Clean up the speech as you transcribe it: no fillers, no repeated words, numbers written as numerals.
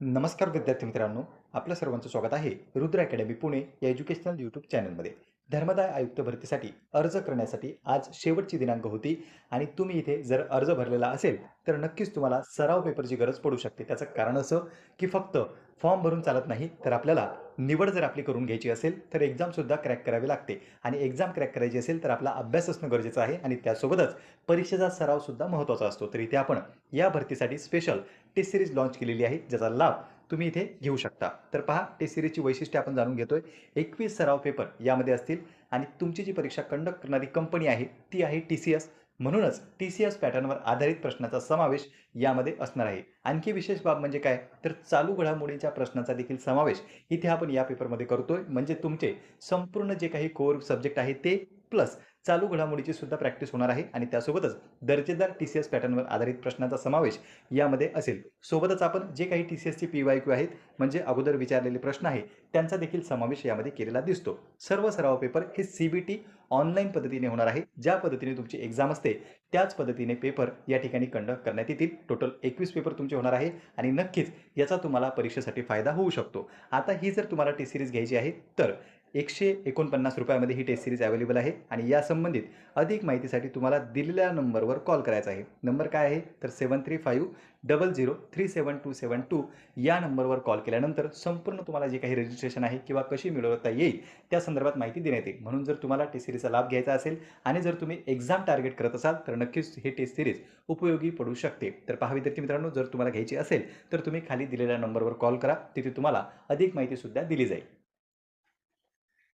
नमस्कार विद्यार्थी मित्रांनो, आपल्या सर्वांचं स्वागत आहे रुद्र अकॅडमी पुणे या एज्युकेशनल यूट्यूब चॅनलमध्ये. धर्मदाय आयुक्त भरतीसाठी अर्ज करण्यासाठी आज शेवटची दिनांक होती आणि तुम्ही इथे जर अर्ज भरलेला असेल तर नक्कीच तुम्हाला सराव पेपरची गरज पडू शकते. त्याचं कारण असं की फक्त फॉर्म भरून चालत नाही, तर आपल्याला निवड जर आपली करून घ्यायची असेल तर एक्झामसुद्धा क्रॅक करावी लागते आणि एक्झाम क्रॅक करायची असेल तर आपला अभ्यास असणं गरजेचं आहे आणि त्यासोबतच परीक्षेचा सरावसुद्धा महत्त्वाचा असतो. तर इथे आपण या भरतीसाठी स्पेशल टेस्ट सिरीज लॉन्च केलेली आहे, ज्याचा लाभ तुम्ही इथे घेऊ शकता. तर पहा, टेस्ट सिरीजची वैशिष्ट्ये आपण जाणून घेतोय. 21 सराव पेपर यामध्ये असतील आणि तुमची जी परीक्षा कंडक्ट करणारी कंपनी आहे ती आहे TCS. म्हणूनच TCS पॅटर्नवर आधारित प्रश्नाचा समावेश यामध्ये असणार आहे. आणखी विशेष बाब म्हणजे काय, तर चालू घडामोडींच्या प्रश्नांचा देखील समावेश इथे आपण या पेपरमध्ये करतोय. म्हणजे तुमचे संपूर्ण जे काही कोर सब्जेक्ट आहे ते प्लस चालू घडामोडीची सुद्धा प्रॅक्टिस होणार आहे आणि त्यासोबतच दर्जेदार TCS पॅटर्नवर आधारित प्रश्नांचा समावेश यामध्ये असेल. सोबतच आपण जे काही TCSची PYQ आहेत, म्हणजे अगोदर विचारलेले प्रश्न आहे, त्यांचा देखील समावेश यामध्ये केलेला दिसतो. सर्व सराव पेपर हे CBT ऑनलाईन पद्धतीने होणार आहे. ज्या पद्धतीने तुमची एक्झाम असते त्याच पद्धतीने पेपर या ठिकाणी कंडक्ट करण्यात येतील. टोटल 21 पेपर तुमचे होणार आहे आणि नक्कीच याचा तुम्हाला परीक्षेसाठी फायदा होऊ शकतो. आता ही जर तुम्हाला टेस्ट सिरीज घ्यायची आहे तर ₹149 मध्ये ही टेस्ट सिरीज अवेलेबल आहे आणि या संबंधित अधिक माहितीसाठी तुम्हाला दिलेल्या नंबरवर कॉल करायचा आहे. नंबर काय आहे तर 7350037272 या नंबरवर कॉल केल्यानंतर संपूर्ण तुम्हाला जे काही रजिस्ट्रेशन आहे किंवा कशी मिळवता येईल त्या संदर्भात माहिती देण्यात येईल. म्हणून जर तुम्हाला टेस्ट सिरीजचा लाभ घ्यायचा असेल आणि जर तुम्ही एक्झाम टार्गेट करत असाल तर नक्कीच हे टेस्ट सिरीज उपयोगी पडू शकते. तर पहा विद्यार्थी मित्रांनो, जर तुम्हाला घ्यायची असेल तर तुम्ही खाली दिलेल्या नंबरवर कॉल करा. तिथे तुम्हाला अधिक माहिती सुद्धा दिली जाईल.